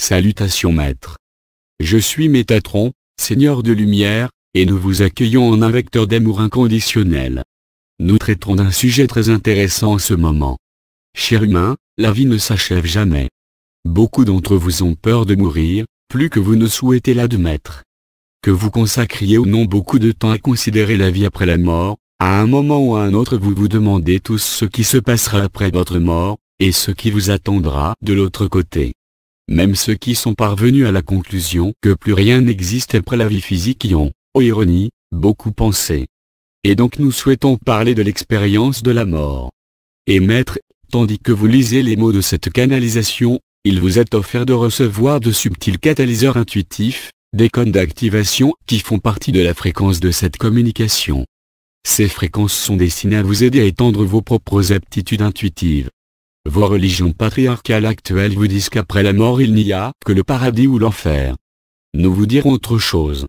Salutations maître. Je suis Métatron, Seigneur de Lumière, et nous vous accueillons en un vecteur d'amour inconditionnel. Nous traiterons d'un sujet très intéressant en ce moment. Cher humain, la vie ne s'achève jamais. Beaucoup d'entre vous ont peur de mourir, plus que vous ne souhaitez l'admettre. Que vous consacriez ou non beaucoup de temps à considérer la vie après la mort, à un moment ou à un autre vous vous demandez tous ce qui se passera après votre mort, et ce qui vous attendra de l'autre côté. Même ceux qui sont parvenus à la conclusion que plus rien n'existe après la vie physique y ont, ô ironie, beaucoup pensé. Et donc nous souhaitons parler de l'expérience de la mort. Et maître, tandis que vous lisez les mots de cette canalisation, il vous est offert de recevoir de subtils catalyseurs intuitifs, des cônes d'activation qui font partie de la fréquence de cette communication. Ces fréquences sont destinées à vous aider à étendre vos propres aptitudes intuitives. Vos religions patriarcales actuelles vous disent qu'après la mort il n'y a que le paradis ou l'enfer. Nous vous dirons autre chose.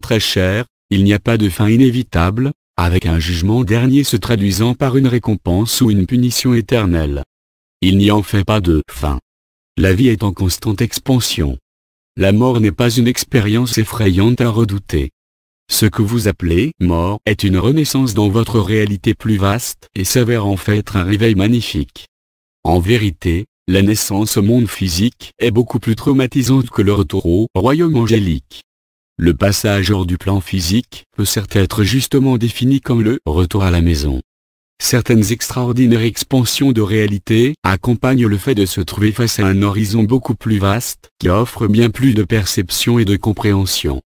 Très cher, il n'y a pas de fin inévitable, avec un jugement dernier se traduisant par une récompense ou une punition éternelle. Il n'y en fait pas de fin. La vie est en constante expansion. La mort n'est pas une expérience effrayante à redouter. Ce que vous appelez mort est une renaissance dans votre réalité plus vaste et s'avère en fait être un réveil magnifique. En vérité, la naissance au monde physique est beaucoup plus traumatisante que le retour au royaume angélique. Le passage hors du plan physique peut certes être justement défini comme le retour à la maison. Certaines extraordinaires expansions de réalité accompagnent le fait de se trouver face à un horizon beaucoup plus vaste qui offre bien plus de perception et de compréhension.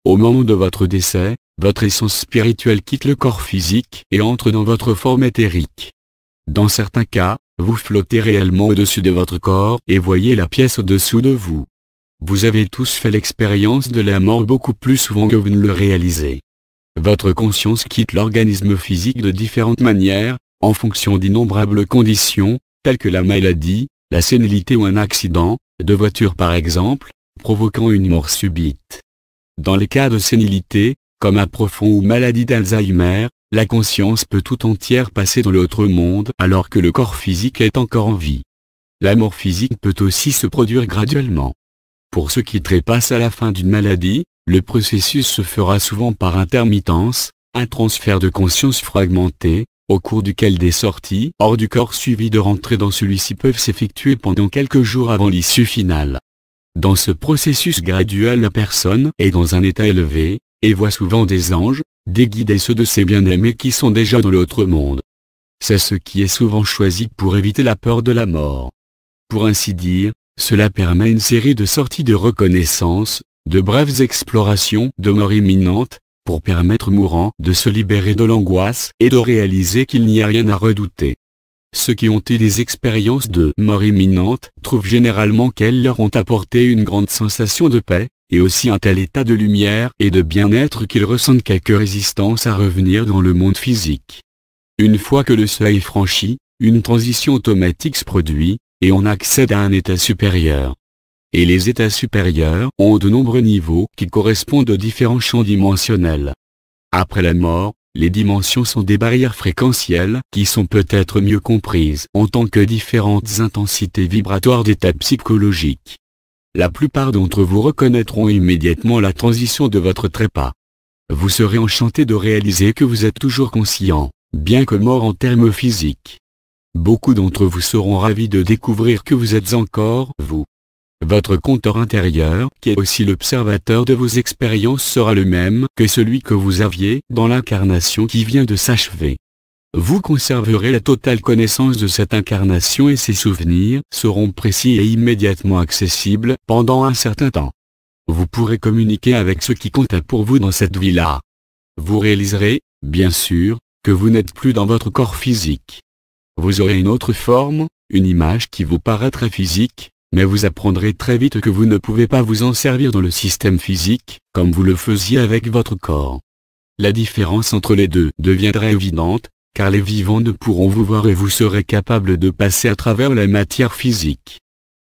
Au moment de votre décès, votre essence spirituelle quitte le corps physique et entre dans votre forme éthérique. Dans certains cas, vous flottez réellement au-dessus de votre corps et voyez la pièce au-dessous de vous. Vous avez tous fait l'expérience de la mort beaucoup plus souvent que vous ne le réalisez. Votre conscience quitte l'organisme physique de différentes manières, en fonction d'innombrables conditions, telles que la maladie, la sénilité ou un accident, de voiture par exemple, provoquant une mort subite. Dans les cas de sénilité, comme un profond ou maladie d'Alzheimer, la conscience peut tout entière passer dans l'autre monde alors que le corps physique est encore en vie. La mort physique peut aussi se produire graduellement. Pour ceux qui trépassent à la fin d'une maladie, le processus se fera souvent par intermittence, un transfert de conscience fragmenté, au cours duquel des sorties hors du corps suivies de rentrées dans celui-ci peuvent s'effectuer pendant quelques jours avant l'issue finale. Dans ce processus graduel la personne est dans un état élevé, et voit souvent des anges, des guides et ceux de ses bien-aimés qui sont déjà dans l'autre monde. C'est ce qui est souvent choisi pour éviter la peur de la mort. Pour ainsi dire, cela permet une série de sorties de reconnaissance, de brèves explorations de mort imminente, pour permettre aux mourants de se libérer de l'angoisse et de réaliser qu'il n'y a rien à redouter. Ceux qui ont eu des expériences de mort imminente trouvent généralement qu'elles leur ont apporté une grande sensation de paix, et aussi un tel état de lumière et de bien-être qu'ils ressentent quelque résistance à revenir dans le monde physique. Une fois que le seuil est franchi, une transition automatique se produit, et on accède à un état supérieur. Et les états supérieurs ont de nombreux niveaux qui correspondent aux différents champs dimensionnels. Après la mort, les dimensions sont des barrières fréquentielles qui sont peut-être mieux comprises en tant que différentes intensités vibratoires d'états psychologiques. La plupart d'entre vous reconnaîtront immédiatement la transition de votre trépas. Vous serez enchanté de réaliser que vous êtes toujours conscient, bien que mort en termes physiques. Beaucoup d'entre vous seront ravis de découvrir que vous êtes encore vous. Votre compteur intérieur, qui est aussi l'observateur de vos expériences, sera le même que celui que vous aviez dans l'incarnation qui vient de s'achever. Vous conserverez la totale connaissance de cette incarnation et ses souvenirs seront précis et immédiatement accessibles pendant un certain temps. Vous pourrez communiquer avec ce qui compte pour vous dans cette vie-là. Vous réaliserez, bien sûr, que vous n'êtes plus dans votre corps physique. Vous aurez une autre forme, une image qui vous paraîtra physique, mais vous apprendrez très vite que vous ne pouvez pas vous en servir dans le système physique, comme vous le faisiez avec votre corps. La différence entre les deux deviendra évidente, car les vivants ne pourront vous voir et vous serez capable de passer à travers la matière physique.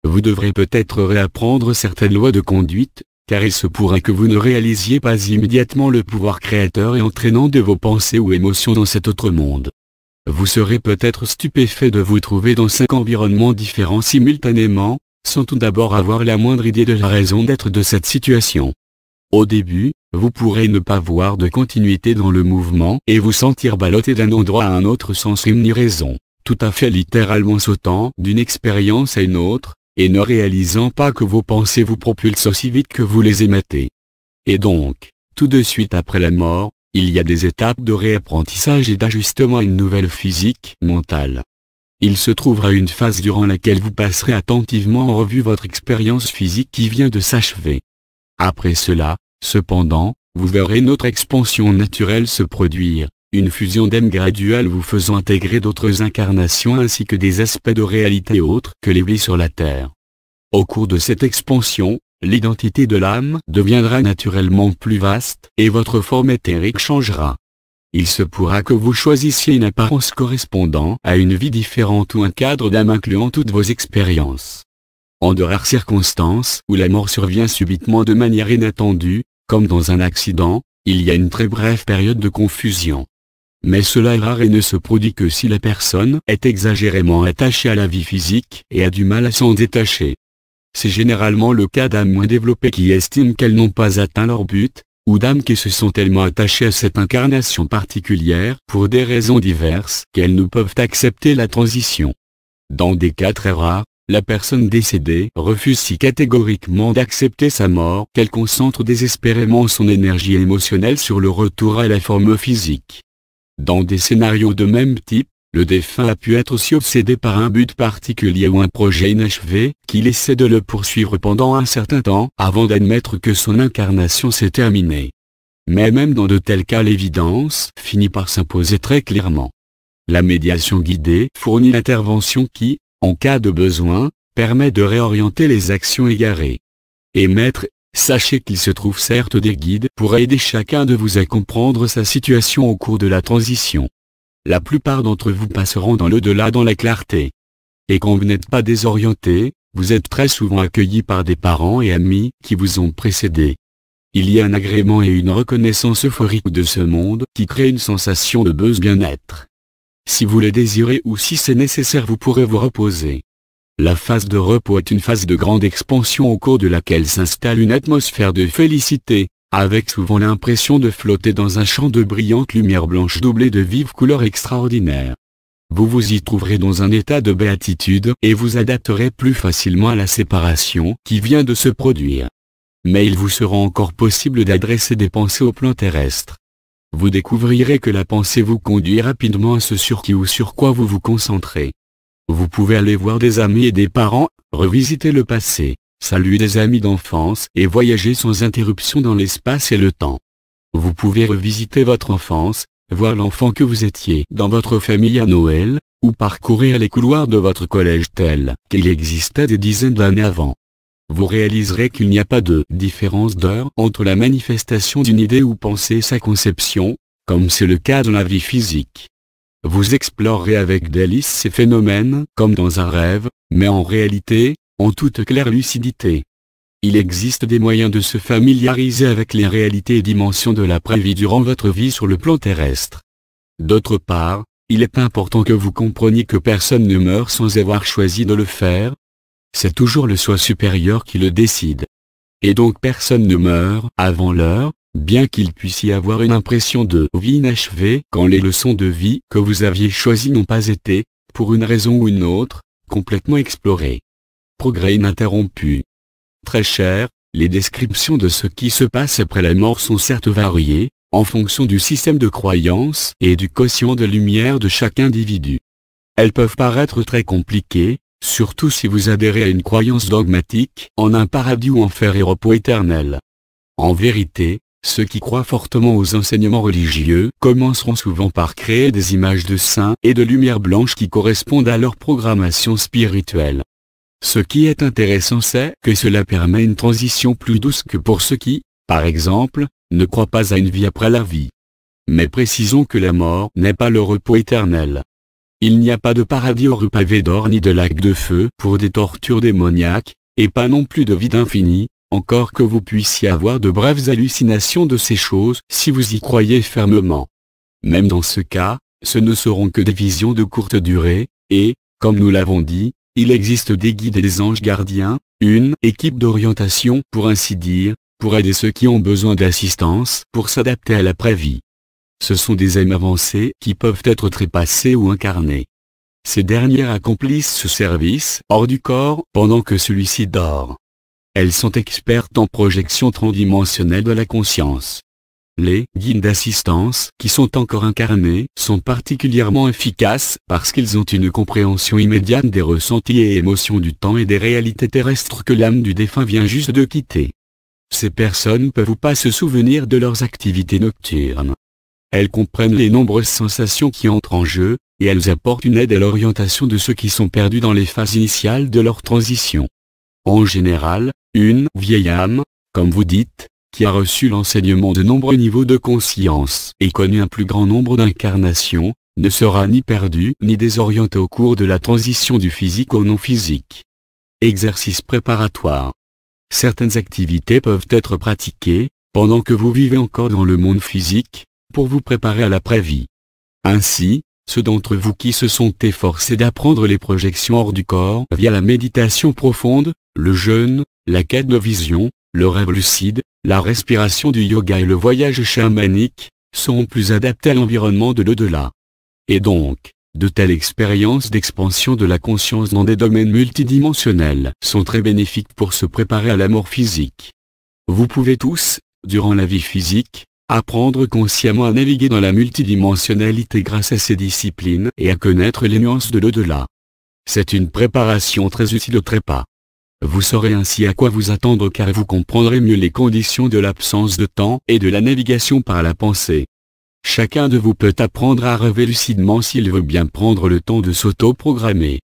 Vous devrez peut-être réapprendre certaines lois de conduite, car il se pourrait que vous ne réalisiez pas immédiatement le pouvoir créateur et entraînant de vos pensées ou émotions dans cet autre monde. Vous serez peut-être stupéfait de vous trouver dans 5 environnements différents simultanément, sans tout d'abord avoir la moindre idée de la raison d'être de cette situation. Au début, vous pourrez ne pas voir de continuité dans le mouvement et vous sentir ballotté d'un endroit à un autre sans rime ni raison, tout à fait littéralement sautant d'une expérience à une autre, et ne réalisant pas que vos pensées vous propulsent aussi vite que vous les émettez. Et donc, tout de suite après la mort, il y a des étapes de réapprentissage et d'ajustement à une nouvelle physique mentale. Il se trouvera une phase durant laquelle vous passerez attentivement en revue votre expérience physique qui vient de s'achever. Après cela, cependant, vous verrez notre expansion naturelle se produire, une fusion d'âme graduelle vous faisant intégrer d'autres incarnations ainsi que des aspects de réalité autres que les vies sur la Terre. Au cours de cette expansion, l'identité de l'âme deviendra naturellement plus vaste et votre forme éthérique changera. Il se pourra que vous choisissiez une apparence correspondant à une vie différente ou un cadre d'âme incluant toutes vos expériences. En de rares circonstances où la mort survient subitement de manière inattendue, comme dans un accident, il y a une très brève période de confusion. Mais cela est rare et ne se produit que si la personne est exagérément attachée à la vie physique et a du mal à s'en détacher. C'est généralement le cas d'âmes moins développées qui estiment qu'elles n'ont pas atteint leur but, ou d'âmes qui se sont tellement attachées à cette incarnation particulière pour des raisons diverses qu'elles ne peuvent accepter la transition. Dans des cas très rares, la personne décédée refuse si catégoriquement d'accepter sa mort qu'elle concentre désespérément son énergie émotionnelle sur le retour à la forme physique. Dans des scénarios de même type, le défunt a pu être aussi obsédé par un but particulier ou un projet inachevé qu'il essaie de le poursuivre pendant un certain temps avant d'admettre que son incarnation s'est terminée. Mais même dans de tels cas, l'évidence finit par s'imposer très clairement. La médiation guidée fournit l'intervention qui, en cas de besoin, permet de réorienter les actions égarées. Et maître, sachez qu'il se trouve certes des guides pour aider chacun de vous à comprendre sa situation au cours de la transition. La plupart d'entre vous passeront dans l'au-delà dans la clarté. Et quand vous n'êtes pas désorienté, vous êtes très souvent accueillis par des parents et amis qui vous ont précédé. Il y a un agrément et une reconnaissance euphorique de ce monde qui crée une sensation de bien-être. Si vous le désirez ou si c'est nécessaire, vous pourrez vous reposer. La phase de repos est une phase de grande expansion au cours de laquelle s'installe une atmosphère de félicité, avec souvent l'impression de flotter dans un champ de brillante lumière blanche doublée de vives couleurs extraordinaires. Vous vous y trouverez dans un état de béatitude et vous adapterez plus facilement à la séparation qui vient de se produire. Mais il vous sera encore possible d'adresser des pensées au plan terrestre. Vous découvrirez que la pensée vous conduit rapidement à ce sur qui ou sur quoi vous vous concentrez. Vous pouvez aller voir des amis et des parents, revisiter le passé, saluer des amis d'enfance et voyager sans interruption dans l'espace et le temps. Vous pouvez revisiter votre enfance, voir l'enfant que vous étiez dans votre famille à Noël, ou parcourir les couloirs de votre collège tel qu'il existait des dizaines d'années avant. Vous réaliserez qu'il n'y a pas de différence d'heure entre la manifestation d'une idée ou pensée et sa conception, comme c'est le cas dans la vie physique. Vous explorerez avec délice ces phénomènes comme dans un rêve, mais en réalité, en toute claire lucidité. Il existe des moyens de se familiariser avec les réalités et dimensions de l'après-vie durant votre vie sur le plan terrestre. D'autre part, il est important que vous compreniez que personne ne meurt sans avoir choisi de le faire. C'est toujours le soi supérieur qui le décide. Et donc personne ne meurt avant l'heure, bien qu'il puisse y avoir une impression de vie inachevée quand les leçons de vie que vous aviez choisies n'ont pas été, pour une raison ou une autre, complètement explorées. Progrès ininterrompu. Très cher, les descriptions de ce qui se passe après la mort sont certes variées, en fonction du système de croyance et du quotient de lumière de chaque individu. Elles peuvent paraître très compliquées, surtout si vous adhérez à une croyance dogmatique en un paradis ou enfer et repos éternel. En vérité, ceux qui croient fortement aux enseignements religieux commenceront souvent par créer des images de saints et de lumière blanche qui correspondent à leur programmation spirituelle. Ce qui est intéressant, c'est que cela permet une transition plus douce que pour ceux qui, par exemple, ne croient pas à une vie après la vie. Mais précisons que la mort n'est pas le repos éternel. Il n'y a pas de paradis aux rues pavées d'or ni de lac de feu pour des tortures démoniaques, et pas non plus de vide infini, encore que vous puissiez avoir de brèves hallucinations de ces choses si vous y croyez fermement. Même dans ce cas, ce ne seront que des visions de courte durée, et, comme nous l'avons dit, il existe des guides et des anges gardiens, Une équipe d'orientation, pour ainsi dire, pour aider ceux qui ont besoin d'assistance pour s'adapter à l'après-vie. Ce sont des âmes avancées qui peuvent être trépassées ou incarnées. Ces dernières accomplissent ce service hors du corps pendant que celui-ci dort. Elles sont expertes en projection transdimensionnelle de la conscience. Les guides d'assistance qui sont encore incarnés sont particulièrement efficaces parce qu'ils ont une compréhension immédiate des ressentis et émotions du temps et des réalités terrestres que l'âme du défunt vient juste de quitter. Ces personnes ne peuvent pas se souvenir de leurs activités nocturnes. Elles comprennent les nombreuses sensations qui entrent en jeu, et elles apportent une aide à l'orientation de ceux qui sont perdus dans les phases initiales de leur transition. En général, une vieille âme, comme vous dites, qui a reçu l'enseignement de nombreux niveaux de conscience et connu un plus grand nombre d'incarnations, ne sera ni perdue ni désorientée au cours de la transition du physique au non-physique. Exercice préparatoire. Certaines activités peuvent être pratiquées, pendant que vous vivez encore dans le monde physique, pour vous préparer à l'après-vie. Ainsi, ceux d'entre vous qui se sont efforcés d'apprendre les projections hors du corps via la méditation profonde, le jeûne, la quête de vision, le rêve lucide, la respiration du yoga et le voyage chamanique, seront plus adaptés à l'environnement de l'au-delà. Et donc, de telles expériences d'expansion de la conscience dans des domaines multidimensionnels sont très bénéfiques pour se préparer à la mort physique. Vous pouvez tous, durant la vie physique, apprendre consciemment à naviguer dans la multidimensionnalité grâce à ces disciplines et à connaître les nuances de l'au-delà. C'est une préparation très utile au trépas. Vous saurez ainsi à quoi vous attendre car vous comprendrez mieux les conditions de l'absence de temps et de la navigation par la pensée. Chacun de vous peut apprendre à rêver lucidement s'il veut bien prendre le temps de s'auto-programmer.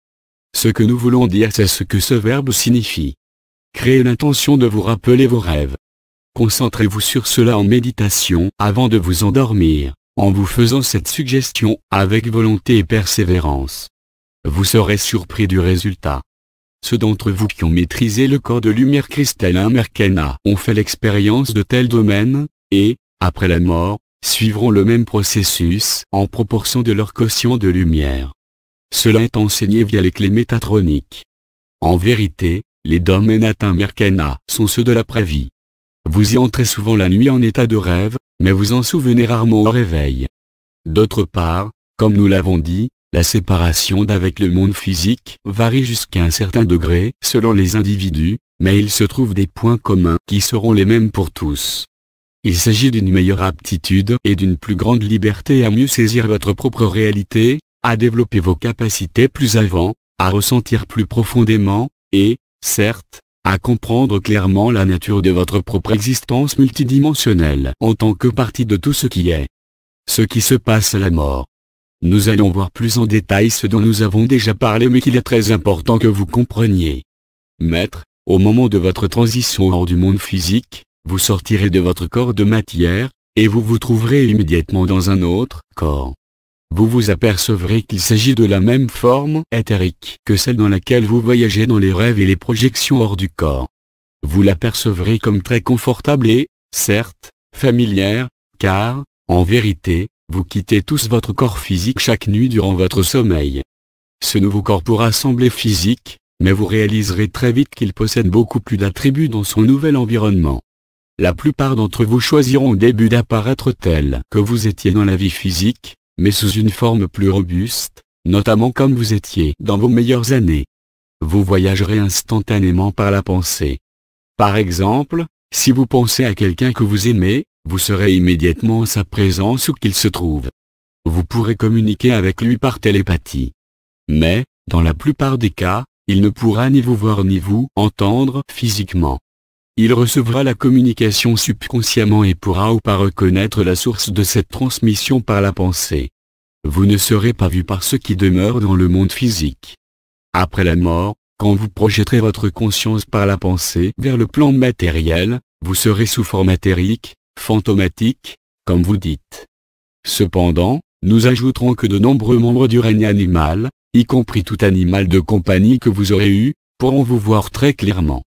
Ce que nous voulons dire, c'est ce que ce verbe signifie. Créez l'intention de vous rappeler vos rêves. Concentrez-vous sur cela en méditation avant de vous endormir, en vous faisant cette suggestion avec volonté et persévérance. Vous serez surpris du résultat. Ceux d'entre vous qui ont maîtrisé le corps de lumière cristallin Merkana ont fait l'expérience de tels domaines, et, après la mort, suivront le même processus en proportion de leur quotient de lumière. Cela est enseigné via les clés métatroniques. En vérité, les domaines atteints Merkana sont ceux de l'après-vie. Vous y entrez souvent la nuit en état de rêve, mais vous en souvenez rarement au réveil. D'autre part, comme nous l'avons dit, la séparation d'avec le monde physique varie jusqu'à un certain degré selon les individus, mais il se trouve des points communs qui seront les mêmes pour tous. Il s'agit d'une meilleure aptitude et d'une plus grande liberté à mieux saisir votre propre réalité, à développer vos capacités plus avant, à ressentir plus profondément, et, certes, à comprendre clairement la nature de votre propre existence multidimensionnelle en tant que partie de tout ce qui est. Ce qui se passe à la mort. Nous allons voir plus en détail ce dont nous avons déjà parlé mais qu'il est très important que vous compreniez. Maître, au moment de votre transition hors du monde physique, vous sortirez de votre corps de matière, et vous vous trouverez immédiatement dans un autre corps. Vous vous apercevrez qu'il s'agit de la même forme éthérique que celle dans laquelle vous voyagez dans les rêves et les projections hors du corps. Vous l'apercevrez comme très confortable et, certes, familière, car, en vérité, vous quittez tous votre corps physique chaque nuit durant votre sommeil. Ce nouveau corps pourra sembler physique, mais vous réaliserez très vite qu'il possède beaucoup plus d'attributs dans son nouvel environnement. La plupart d'entre vous choisiront au début d'apparaître tel que vous étiez dans la vie physique, mais sous une forme plus robuste, notamment comme vous étiez dans vos meilleures années. Vous voyagerez instantanément par la pensée. Par exemple, si vous pensez à quelqu'un que vous aimez, vous serez immédiatement en sa présence où qu'il se trouve. Vous pourrez communiquer avec lui par télépathie. Mais, dans la plupart des cas, il ne pourra ni vous voir ni vous entendre physiquement. Il recevra la communication subconsciemment et pourra ou pas reconnaître la source de cette transmission par la pensée. Vous ne serez pas vu par ceux qui demeurent dans le monde physique. Après la mort, quand vous projetterez votre conscience par la pensée vers le plan matériel, vous serez sous forme éthérique, fantomatique, comme vous dites. Cependant, nous ajouterons que de nombreux membres du règne animal, y compris tout animal de compagnie que vous aurez eu, pourront vous voir très clairement.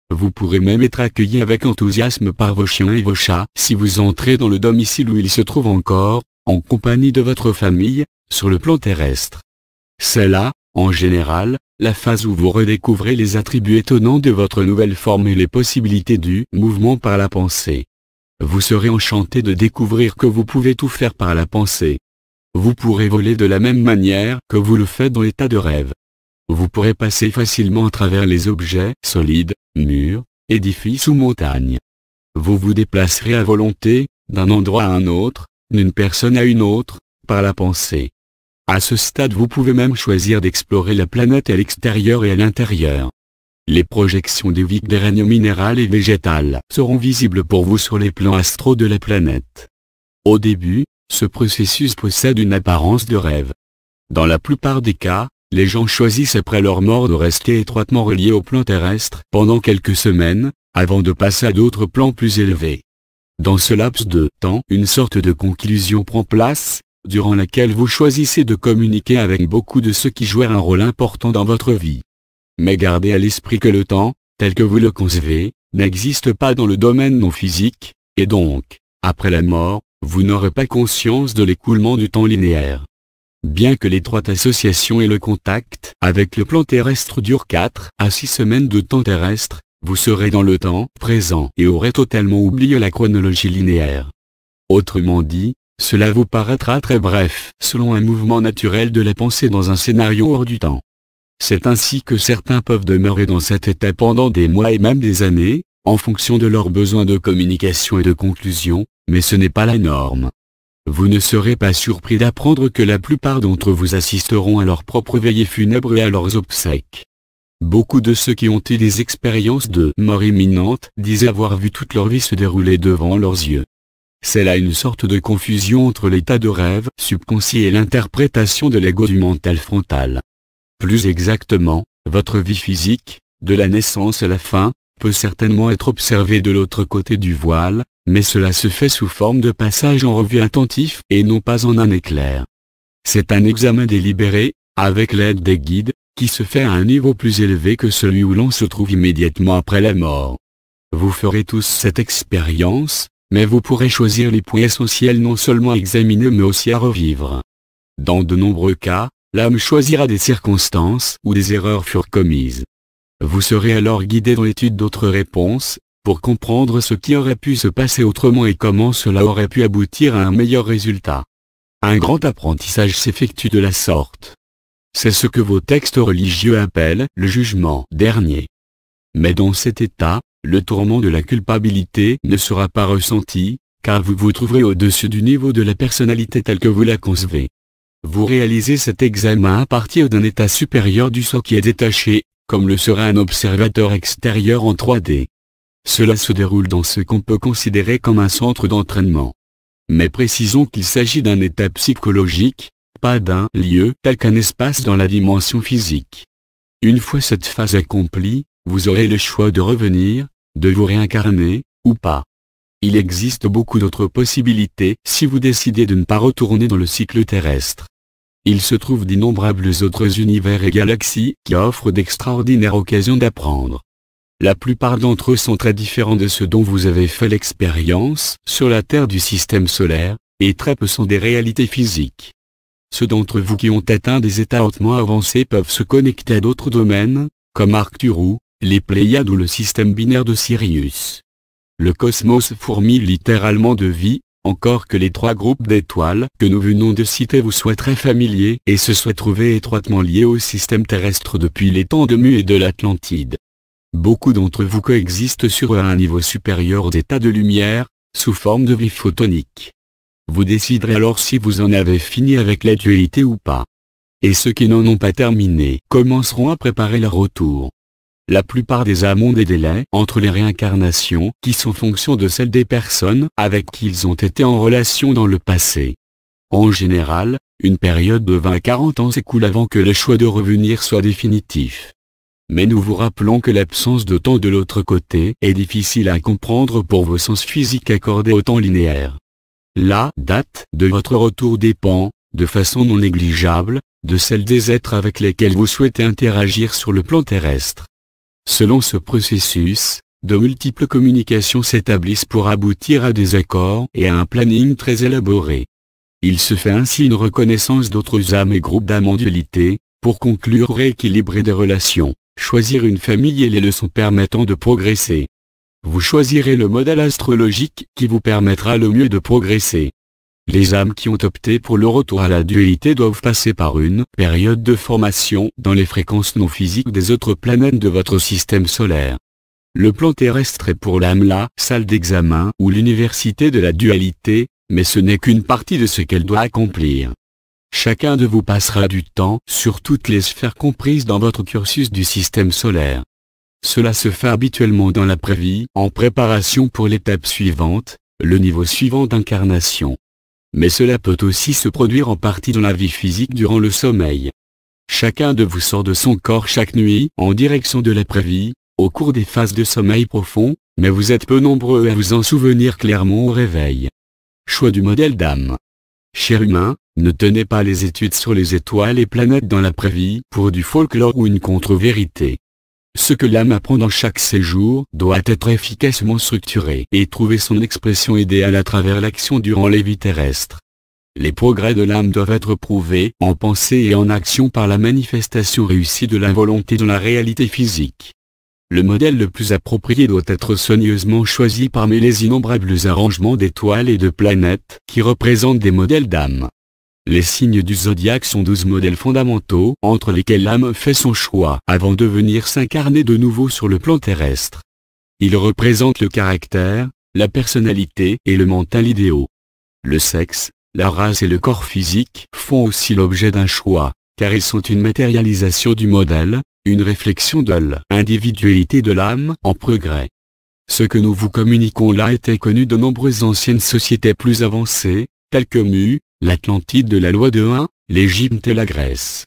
Vous pourrez même être accueilli avec enthousiasme par vos chiens et vos chats si vous entrez dans le domicile où ils se trouvent encore, en compagnie de votre famille, sur le plan terrestre. C'est là, en général, la phase où vous redécouvrez les attributs étonnants de votre nouvelle forme et les possibilités du mouvement par la pensée. Vous serez enchanté de découvrir que vous pouvez tout faire par la pensée. Vous pourrez voler de la même manière que vous le faites dans l'état de rêve. Vous pourrez passer facilement à travers les objets solides, murs, édifices ou montagnes. Vous vous déplacerez à volonté, d'un endroit à un autre, d'une personne à une autre, par la pensée. À ce stade vous pouvez même choisir d'explorer la planète à l'extérieur et à l'intérieur. Les projections des vies des règnes minéral et végétal seront visibles pour vous sur les plans astraux de la planète. Au début, ce processus possède une apparence de rêve. Dans la plupart des cas, les gens choisissent après leur mort de rester étroitement reliés au plan terrestre pendant quelques semaines, avant de passer à d'autres plans plus élevés. Dans ce laps de temps, une sorte de conclusion prend place, durant laquelle vous choisissez de communiquer avec beaucoup de ceux qui jouent un rôle important dans votre vie. Mais gardez à l'esprit que le temps, tel que vous le concevez, n'existe pas dans le domaine non physique, et donc, après la mort, vous n'aurez pas conscience de l'écoulement du temps linéaire. Bien que l'étroite association et le contact avec le plan terrestre durent 4 à 6 semaines de temps terrestre, vous serez dans le temps présent et aurez totalement oublié la chronologie linéaire. Autrement dit, cela vous paraîtra très bref selon un mouvement naturel de la pensée dans un scénario hors du temps. C'est ainsi que certains peuvent demeurer dans cet état pendant des mois et même des années, en fonction de leurs besoins de communication et de conclusion, mais ce n'est pas la norme. Vous ne serez pas surpris d'apprendre que la plupart d'entre vous assisteront à leur propre veillée funèbre et à leurs obsèques. Beaucoup de ceux qui ont eu des expériences de mort imminente disent avoir vu toute leur vie se dérouler devant leurs yeux. C'est là une sorte de confusion entre l'état de rêve subconscient et l'interprétation de l'ego du mental frontal. Plus exactement, votre vie physique, de la naissance à la fin, peut certainement être observée de l'autre côté du voile, mais cela se fait sous forme de passage en revue attentif et non pas en un éclair. C'est un examen délibéré, avec l'aide des guides, qui se fait à un niveau plus élevé que celui où l'on se trouve immédiatement après la mort. Vous ferez tous cette expérience, mais vous pourrez choisir les points essentiels non seulement à examiner mais aussi à revivre. Dans de nombreux cas, l'âme choisira des circonstances où des erreurs furent commises. Vous serez alors guidé dans l'étude d'autres réponses, pour comprendre ce qui aurait pu se passer autrement et comment cela aurait pu aboutir à un meilleur résultat. Un grand apprentissage s'effectue de la sorte. C'est ce que vos textes religieux appellent le jugement dernier. Mais dans cet état, le tourment de la culpabilité ne sera pas ressenti, car vous vous trouverez au-dessus du niveau de la personnalité telle que vous la concevez. Vous réalisez cet examen à partir d'un état supérieur du soi qui est détaché, comme le serait un observateur extérieur en 3D. Cela se déroule dans ce qu'on peut considérer comme un centre d'entraînement. Mais précisons qu'il s'agit d'un état psychologique, pas d'un lieu tel qu'un espace dans la dimension physique. Une fois cette phase accomplie, vous aurez le choix de revenir, de vous réincarner, ou pas. Il existe beaucoup d'autres possibilités si vous décidez de ne pas retourner dans le cycle terrestre. Il se trouve d'innombrables autres univers et galaxies qui offrent d'extraordinaires occasions d'apprendre. La plupart d'entre eux sont très différents de ceux dont vous avez fait l'expérience sur la Terre du système solaire, et très peu sont des réalités physiques. Ceux d'entre vous qui ont atteint des états hautement avancés peuvent se connecter à d'autres domaines, comme Arcturus, les Pléiades ou le système binaire de Sirius. Le cosmos fourmille littéralement de vie, encore que les 3 groupes d'étoiles que nous venons de citer vous soient très familiers et se soient trouvés étroitement liés au système terrestre depuis les temps de Mu et de l'Atlantide. Beaucoup d'entre vous coexistent sur un niveau supérieur d'état de lumière, sous forme de vie photonique. Vous déciderez alors si vous en avez fini avec la dualité ou pas. Et ceux qui n'en ont pas terminé commenceront à préparer leur retour. La plupart des âmes ont des délais entre les réincarnations qui sont fonction de celles des personnes avec qui ils ont été en relation dans le passé. En général, une période de 20 à 40 ans s'écoule avant que le choix de revenir soit définitif. Mais nous vous rappelons que l'absence de temps de l'autre côté est difficile à comprendre pour vos sens physiques accordés au temps linéaire. La date de votre retour dépend, de façon non négligeable, de celle des êtres avec lesquels vous souhaitez interagir sur le plan terrestre. Selon ce processus, de multiples communications s'établissent pour aboutir à des accords et à un planning très élaboré. Il se fait ainsi une reconnaissance d'autres âmes et groupes d'âmes en dualité, Pour conclure ou rééquilibrer des relations, choisir une famille et les leçons permettant de progresser. Vous choisirez le modèle astrologique qui vous permettra le mieux de progresser. Les âmes qui ont opté pour le retour à la dualité doivent passer par une période de formation dans les fréquences non physiques des autres planètes de votre système solaire. Le plan terrestre est pour l'âme la salle d'examen ou l'université de la dualité, mais ce n'est qu'une partie de ce qu'elle doit accomplir. Chacun de vous passera du temps sur toutes les sphères comprises dans votre cursus du système solaire. Cela se fait habituellement dans l'après-vie, en préparation pour l'étape suivante, le niveau suivant d'incarnation. Mais cela peut aussi se produire en partie dans la vie physique durant le sommeil. Chacun de vous sort de son corps chaque nuit en direction de l'après-vie, au cours des phases de sommeil profond, mais vous êtes peu nombreux à vous en souvenir clairement au réveil. Choix du modèle d'âme. Cher humain, ne tenez pas les études sur les étoiles et planètes dans l'après-vie pour du folklore ou une contre-vérité. Ce que l'âme apprend dans chaque séjour doit être efficacement structuré et trouver son expression idéale à travers l'action durant les vies terrestres. Les progrès de l'âme doivent être prouvés en pensée et en action par la manifestation réussie de la volonté dans la réalité physique. Le modèle le plus approprié doit être soigneusement choisi parmi les innombrables arrangements d'étoiles et de planètes qui représentent des modèles d'âme. Les signes du zodiaque sont 12 modèles fondamentaux entre lesquels l'âme fait son choix avant de venir s'incarner de nouveau sur le plan terrestre. Ils représentent le caractère, la personnalité et le mental idéaux. Le sexe, la race et le corps physique font aussi l'objet d'un choix, car ils sont une matérialisation du modèle, une réflexion de l'individualité de l'âme en progrès. Ce que nous vous communiquons là était connu de nombreuses anciennes sociétés plus avancées, telles que Mu, l'Atlantide de la loi de 1, l'Égypte et la Grèce.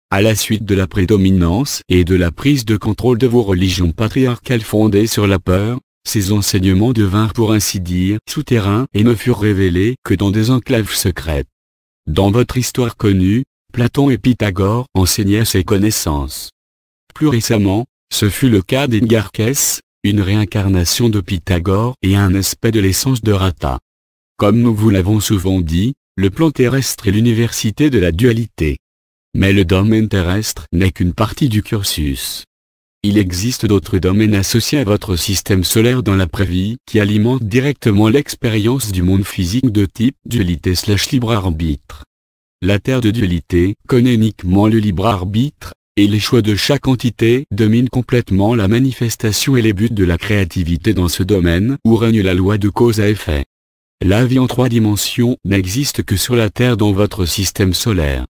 À la suite de la prédominance et de la prise de contrôle de vos religions patriarcales fondées sur la peur, ces enseignements devinrent pour ainsi dire souterrains et ne furent révélés que dans des enclaves secrètes. Dans votre histoire connue, Platon et Pythagore enseignaient ces connaissances. Plus récemment, ce fut le cas d'Ingarkès, une réincarnation de Pythagore et un aspect de l'essence de Rata. Comme nous vous l'avons souvent dit, le plan terrestre est l'université de la dualité. Mais le domaine terrestre n'est qu'une partie du cursus. Il existe d'autres domaines associés à votre système solaire dans l'après-vie qui alimentent directement l'expérience du monde physique de type dualité/libre arbitre. La Terre de dualité connaît uniquement le libre arbitre, et les choix de chaque entité dominent complètement la manifestation et les buts de la créativité dans ce domaine où règne la loi de cause à effet. La vie en 3 dimensions n'existe que sur la Terre dans votre système solaire.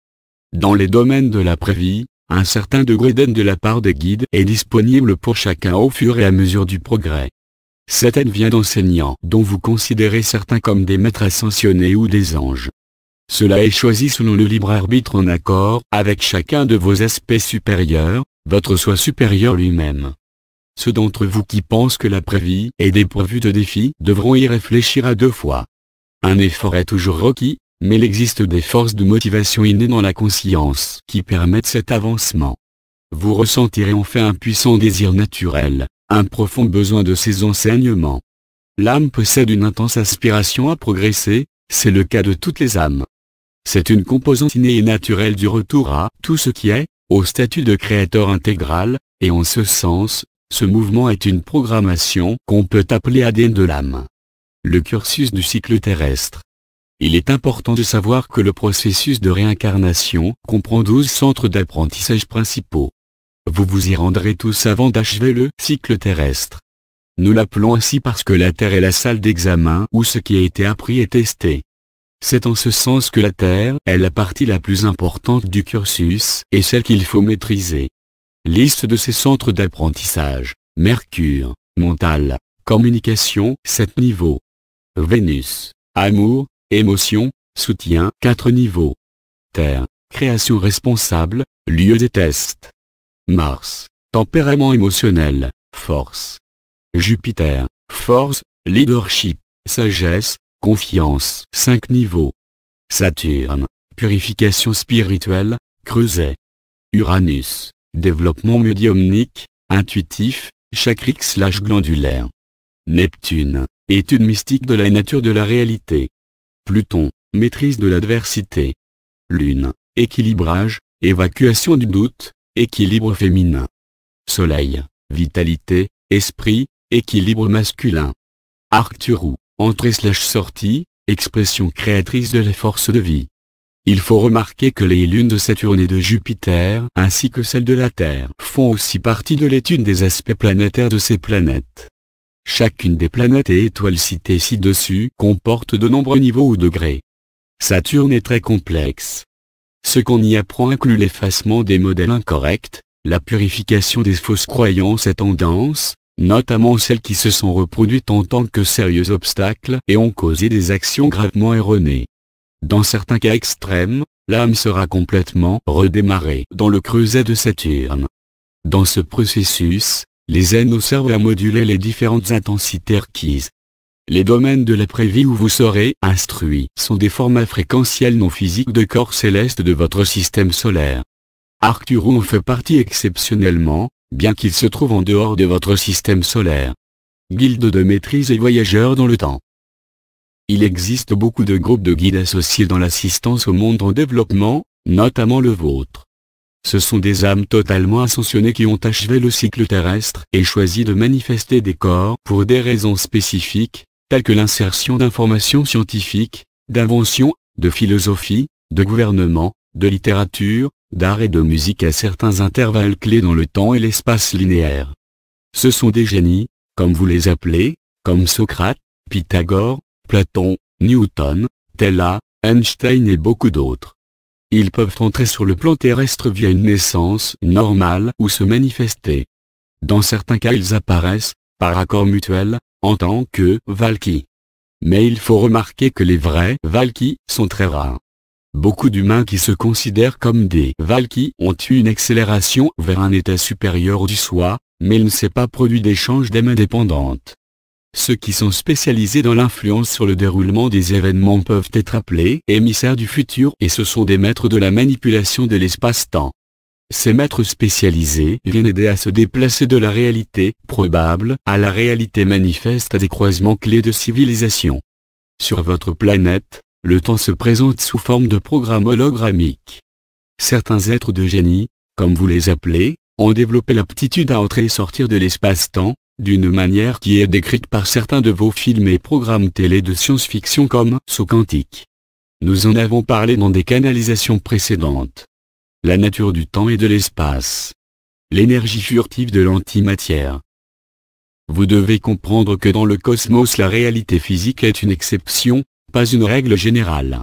Dans les domaines de l'après-vie, un certain degré d'aide de la part des guides est disponible pour chacun au fur et à mesure du progrès. Cette aide vient d'enseignants dont vous considérez certains comme des maîtres ascensionnés ou des anges. Cela est choisi selon le libre arbitre en accord avec chacun de vos aspects supérieurs, votre soi supérieur lui-même. Ceux d'entre vous qui pensent que l'après-vie est dépourvue de défis devront y réfléchir à 2 fois. Un effort est toujours requis, mais il existe des forces de motivation innées dans la conscience qui permettent cet avancement. Vous ressentirez enfin un puissant désir naturel, un profond besoin de ces enseignements. L'âme possède une intense aspiration à progresser, c'est le cas de toutes les âmes. C'est une composante innée et naturelle du retour à tout ce qui est, au statut de créateur intégral, et en ce sens, ce mouvement est une programmation qu'on peut appeler ADN de l'âme. Le cursus du cycle terrestre. Il est important de savoir que le processus de réincarnation comprend 12 centres d'apprentissage principaux. Vous vous y rendrez tous avant d'achever le cycle terrestre. Nous l'appelons ainsi parce que la Terre est la salle d'examen où ce qui a été appris est testé. C'est en ce sens que la Terre est la partie la plus importante du cursus et celle qu'il faut maîtriser. Liste de ces centres d'apprentissage: Mercure, mental, communication, 7 niveaux. Vénus, amour, émotion, soutien, 4 niveaux. Terre, création responsable, lieu des tests. Mars, tempérament émotionnel, force. Jupiter, force, leadership, sagesse, confiance, 5 niveaux. Saturne, purification spirituelle, creuset. Uranus, développement médiumnique, intuitif, chakrique/glandulaire. Neptune, étude mystique de la nature de la réalité. Pluton, maîtrise de l'adversité. Lune, équilibrage, évacuation du doute, équilibre féminin. Soleil, vitalité, esprit, équilibre masculin. Arcturus, entrée/sortie, expression créatrice de la force de vie. Il faut remarquer que les lunes de Saturne et de Jupiter, ainsi que celles de la Terre, font aussi partie de l'étude des aspects planétaires de ces planètes. Chacune des planètes et étoiles citées ci-dessus comporte de nombreux niveaux ou degrés. Saturne est très complexe. Ce qu'on y apprend inclut l'effacement des modèles incorrects, la purification des fausses croyances et tendances, notamment celles qui se sont reproduites en tant que sérieux obstacles et ont causé des actions gravement erronées. Dans certains cas extrêmes, l'âme sera complètement redémarrée dans le creuset de Saturne. Dans ce processus, les zen servent à moduler les différentes intensités requises. Les domaines de l'après-vie où vous serez instruit sont des formats fréquentiels non physiques de corps célestes de votre système solaire. Arcturus en fait partie exceptionnellement, bien qu'il se trouve en dehors de votre système solaire. Guilde de maîtrise et voyageurs dans le temps. Il existe beaucoup de groupes de guides associés dans l'assistance au monde en développement, notamment le vôtre. Ce sont des âmes totalement ascensionnées qui ont achevé le cycle terrestre et choisi de manifester des corps pour des raisons spécifiques, telles que l'insertion d'informations scientifiques, d'inventions, de philosophie, de gouvernement, de littérature, d'art et de musique à certains intervalles clés dans le temps et l'espace linéaire. Ce sont des génies, comme vous les appelez, comme Socrate, Pythagore, Platon, Newton, Tesla, Einstein et beaucoup d'autres. Ils peuvent entrer sur le plan terrestre via une naissance normale ou se manifester. Dans certains cas ils apparaissent, par accord mutuel, en tant que Valkyries. Mais il faut remarquer que les vrais Valkyries sont très rares. Beaucoup d'humains qui se considèrent comme des Valkyries ont eu une accélération vers un état supérieur du soi, mais il ne s'est pas produit d'échange d'âmes indépendantes. Ceux qui sont spécialisés dans l'influence sur le déroulement des événements peuvent être appelés émissaires du futur et ce sont des maîtres de la manipulation de l'espace-temps. Ces maîtres spécialisés viennent aider à se déplacer de la réalité probable à la réalité manifeste à des croisements clés de civilisation. Sur votre planète, le temps se présente sous forme de programme hologrammique. Certains êtres de génie, comme vous les appelez, ont développé l'aptitude à entrer et sortir de l'espace-temps, d'une manière qui est décrite par certains de vos films et programmes télé de science-fiction comme Saut quantique. Nous en avons parlé dans des canalisations précédentes. La nature du temps et de l'espace. L'énergie furtive de l'antimatière. Vous devez comprendre que dans le cosmos la réalité physique est une exception, pas une règle générale.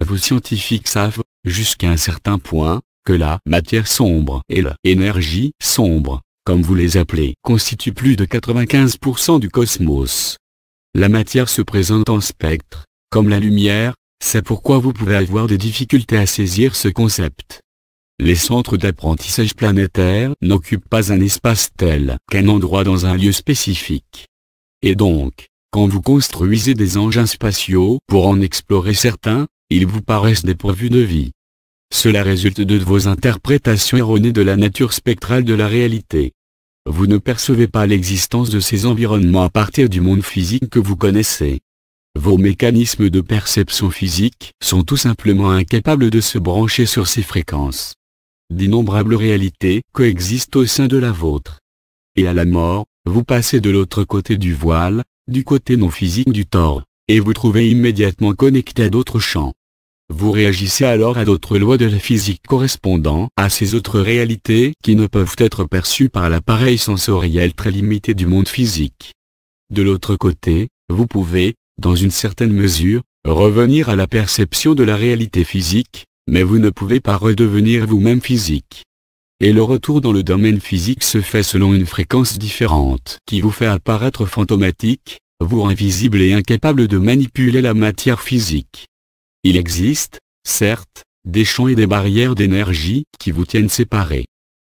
Vos scientifiques savent, jusqu'à un certain point, que la matière sombre et l'énergie sombre, comme vous les appelez, constituent plus de 95% du cosmos. La matière se présente en spectre, comme la lumière, c'est pourquoi vous pouvez avoir des difficultés à saisir ce concept. Les centres d'apprentissage planétaires n'occupent pas un espace tel qu'un endroit dans un lieu spécifique. Et donc, quand vous construisez des engins spatiaux pour en explorer certains, ils vous paraissent dépourvus de vie. Cela résulte de vos interprétations erronées de la nature spectrale de la réalité. Vous ne percevez pas l'existence de ces environnements à partir du monde physique que vous connaissez. Vos mécanismes de perception physique sont tout simplement incapables de se brancher sur ces fréquences. D'innombrables réalités coexistent au sein de la vôtre. Et à la mort, vous passez de l'autre côté du voile, du côté non physique du tort, et vous trouvez immédiatement connecté à d'autres champs. Vous réagissez alors à d'autres lois de la physique correspondant à ces autres réalités qui ne peuvent être perçues par l'appareil sensoriel très limité du monde physique. De l'autre côté, vous pouvez, dans une certaine mesure, revenir à la perception de la réalité physique, mais vous ne pouvez pas redevenir vous-même physique. Et le retour dans le domaine physique se fait selon une fréquence différente qui vous fait apparaître fantomatique, vous rend invisible et incapable de manipuler la matière physique. Il existe, certes, des champs et des barrières d'énergie qui vous tiennent séparés.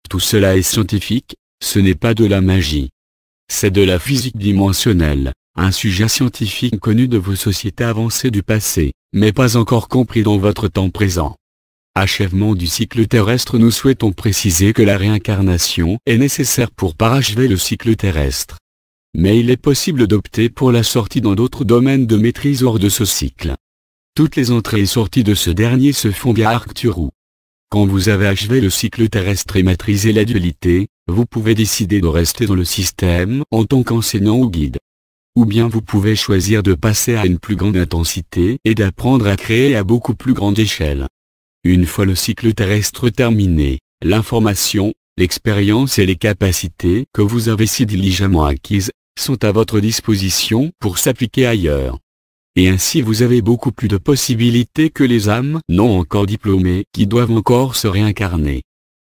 Tout cela est scientifique, ce n'est pas de la magie. C'est de la physique dimensionnelle, un sujet scientifique connu de vos sociétés avancées du passé, mais pas encore compris dans votre temps présent. Achèvement du cycle terrestre. Nous souhaitons préciser que la réincarnation est nécessaire pour parachever le cycle terrestre. Mais il est possible d'opter pour la sortie dans d'autres domaines de maîtrise hors de ce cycle. Toutes les entrées et sorties de ce dernier se font via Arcturus. Quand vous avez achevé le cycle terrestre et maîtrisé la dualité, vous pouvez décider de rester dans le système en tant qu'enseignant ou guide. Ou bien vous pouvez choisir de passer à une plus grande intensité et d'apprendre à créer à beaucoup plus grande échelle. Une fois le cycle terrestre terminé, l'information, l'expérience et les capacités que vous avez si diligemment acquises, sont à votre disposition pour s'appliquer ailleurs. Et ainsi vous avez beaucoup plus de possibilités que les âmes non encore diplômées qui doivent encore se réincarner.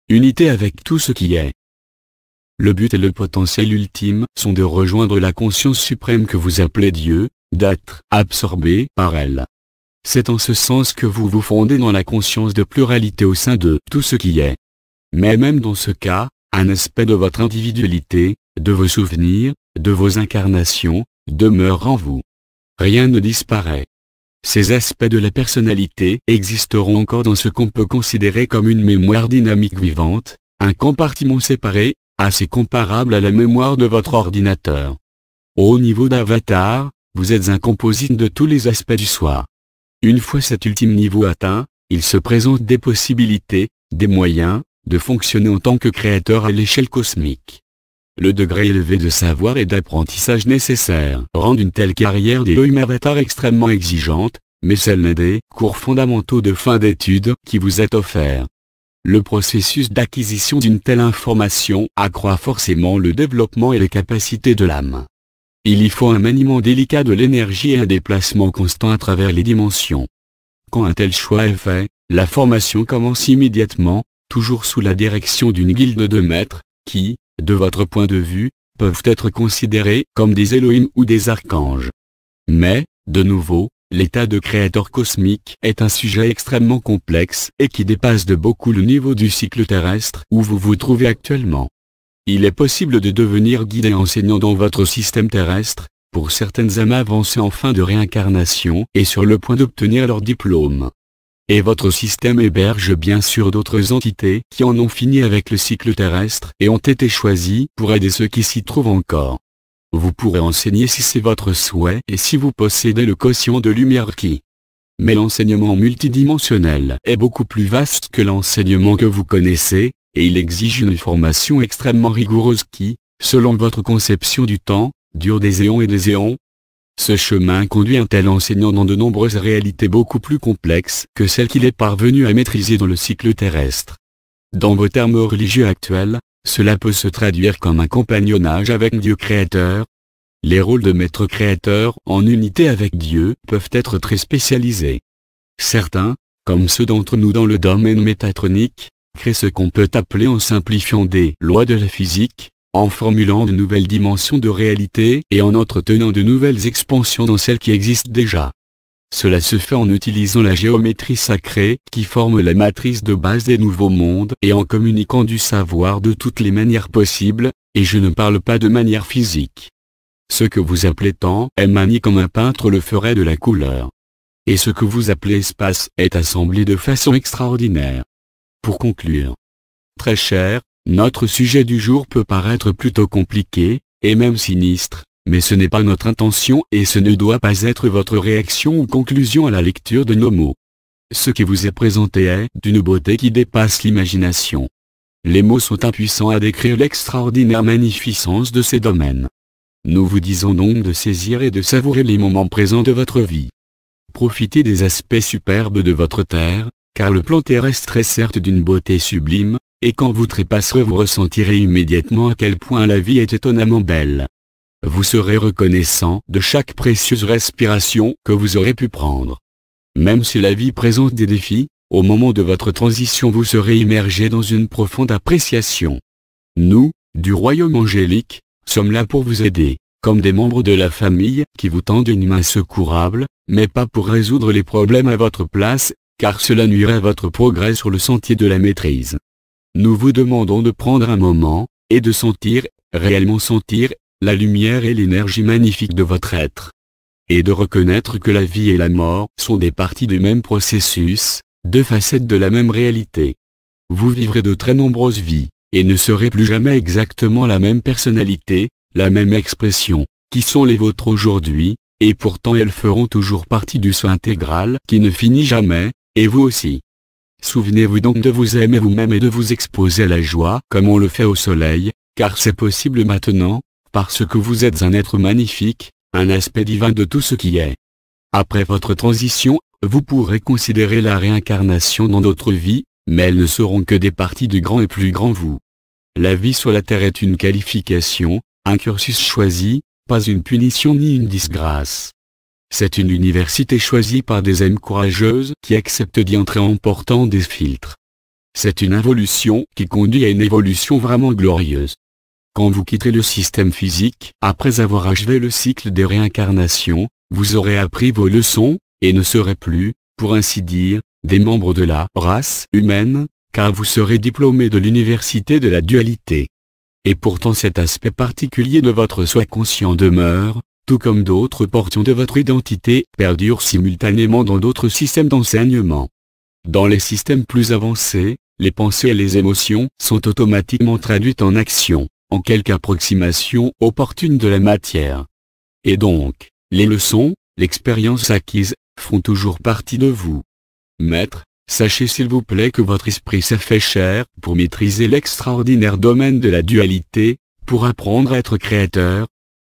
Unité avec tout ce qui est. Le but et le potentiel ultime sont de rejoindre la conscience suprême que vous appelez Dieu, d'être absorbé par elle. C'est en ce sens que vous vous fondez dans la conscience de pluralité au sein de tout ce qui est. Mais même dans ce cas, un aspect de votre individualité, de vos souvenirs, de vos incarnations, demeure en vous. Rien ne disparaît. Ces aspects de la personnalité existeront encore dans ce qu'on peut considérer comme une mémoire dynamique vivante, un compartiment séparé, assez comparable à la mémoire de votre ordinateur. Au niveau d'avatar, vous êtes un composite de tous les aspects du soi. Une fois cet ultime niveau atteint, il se présente des possibilités, des moyens, de fonctionner en tant que créateur à l'échelle cosmique. Le degré élevé de savoir et d'apprentissage nécessaire rend une telle carrière d'Elohim Avatar extrêmement exigeante, mais celle n'est des cours fondamentaux de fin d'études qui vous est offert. Le processus d'acquisition d'une telle information accroît forcément le développement et les capacités de l'âme. Il y faut un maniement délicat de l'énergie et un déplacement constant à travers les dimensions. Quand un tel choix est fait, la formation commence immédiatement, toujours sous la direction d'une guilde de maîtres, qui, de votre point de vue, peuvent être considérés comme des Elohim ou des archanges. Mais, de nouveau, l'état de créateur cosmique est un sujet extrêmement complexe et qui dépasse de beaucoup le niveau du cycle terrestre où vous vous trouvez actuellement. Il est possible de devenir guide et enseignant dans votre système terrestre, pour certaines âmes avancées en fin de réincarnation et sur le point d'obtenir leur diplôme. Et votre système héberge bien sûr d'autres entités qui en ont fini avec le cycle terrestre et ont été choisies pour aider ceux qui s'y trouvent encore. Vous pourrez enseigner si c'est votre souhait et si vous possédez le quotient de lumière qui. Mais l'enseignement multidimensionnel est beaucoup plus vaste que l'enseignement que vous connaissez, et il exige une formation extrêmement rigoureuse qui, selon votre conception du temps, dure des éons et des éons. Ce chemin conduit un tel enseignant dans de nombreuses réalités beaucoup plus complexes que celles qu'il est parvenu à maîtriser dans le cycle terrestre. Dans vos termes religieux actuels, cela peut se traduire comme un compagnonnage avec Dieu créateur. Les rôles de maître créateur en unité avec Dieu peuvent être très spécialisés. Certains, comme ceux d'entre nous dans le domaine métatronique, créent ce qu'on peut appeler en simplifiant des lois de la physique, en formulant de nouvelles dimensions de réalité et en entretenant de nouvelles expansions dans celles qui existent déjà. Cela se fait en utilisant la géométrie sacrée qui forme la matrice de base des nouveaux mondes et en communiquant du savoir de toutes les manières possibles, et je ne parle pas de manière physique. Ce que vous appelez temps est manié comme un peintre le ferait de la couleur. Et ce que vous appelez espace est assemblé de façon extraordinaire. Pour conclure, très cher, notre sujet du jour peut paraître plutôt compliqué, et même sinistre, mais ce n'est pas notre intention et ce ne doit pas être votre réaction ou conclusion à la lecture de nos mots. Ce qui vous est présenté est d'une beauté qui dépasse l'imagination. Les mots sont impuissants à décrire l'extraordinaire magnificence de ces domaines. Nous vous disons donc de saisir et de savourer les moments présents de votre vie. Profitez des aspects superbes de votre terre, car le plan terrestre est certes d'une beauté sublime, et quand vous trépasserez vous ressentirez immédiatement à quel point la vie est étonnamment belle. Vous serez reconnaissant de chaque précieuse respiration que vous aurez pu prendre. Même si la vie présente des défis, au moment de votre transition vous serez immergé dans une profonde appréciation. Nous, du royaume angélique, sommes là pour vous aider, comme des membres de la famille qui vous tendent une main secourable, mais pas pour résoudre les problèmes à votre place, car cela nuirait à votre progrès sur le sentier de la maîtrise. Nous vous demandons de prendre un moment, et de sentir, réellement sentir, la lumière et l'énergie magnifique de votre être. Et de reconnaître que la vie et la mort sont des parties du même processus, deux facettes de la même réalité. Vous vivrez de très nombreuses vies, et ne serez plus jamais exactement la même personnalité, la même expression, qui sont les vôtres aujourd'hui, et pourtant elles feront toujours partie du soi intégral qui ne finit jamais, et vous aussi. Souvenez-vous donc de vous aimer vous-même et de vous exposer à la joie comme on le fait au soleil, car c'est possible maintenant, parce que vous êtes un être magnifique, un aspect divin de tout ce qui est. Après votre transition, vous pourrez considérer la réincarnation dans d'autres vies, mais elles ne seront que des parties du grand et plus grand vous. La vie sur la terre est une qualification, un cursus choisi, pas une punition ni une disgrâce. C'est une université choisie par des âmes courageuses qui acceptent d'y entrer en portant des filtres. C'est une involution qui conduit à une évolution vraiment glorieuse. Quand vous quitterez le système physique, après avoir achevé le cycle des réincarnations, vous aurez appris vos leçons, et ne serez plus, pour ainsi dire, des membres de la race humaine, car vous serez diplômé de l'université de la dualité. Et pourtant cet aspect particulier de votre soi conscient demeure, tout comme d'autres portions de votre identité perdurent simultanément dans d'autres systèmes d'enseignement. Dans les systèmes plus avancés, les pensées et les émotions sont automatiquement traduites en action, en quelque approximation opportune de la matière. Et donc, les leçons, l'expérience acquise, font toujours partie de vous. Maître, sachez s'il vous plaît que votre esprit s'est fait chair pour maîtriser l'extraordinaire domaine de la dualité, pour apprendre à être créateur.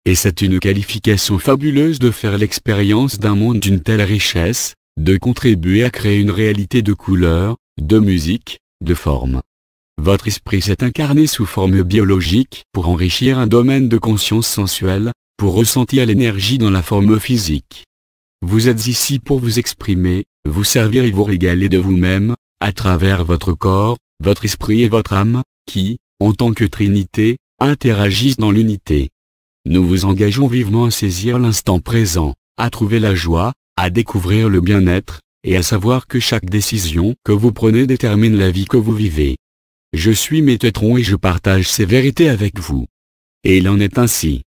Et c'est une qualification fabuleuse de faire l'expérience d'un monde d'une telle richesse, de contribuer à créer une réalité de couleurs, de musique, de forme. Votre esprit s'est incarné sous forme biologique pour enrichir un domaine de conscience sensuelle, pour ressentir l'énergie dans la forme physique. Vous êtes ici pour vous exprimer, vous servir et vous régaler de vous-même, à travers votre corps, votre esprit et votre âme, qui, en tant que trinité, interagissent dans l'unité. Nous vous engageons vivement à saisir l'instant présent, à trouver la joie, à découvrir le bien-être, et à savoir que chaque décision que vous prenez détermine la vie que vous vivez. Je suis Métatron et je partage ces vérités avec vous. Et il en est ainsi.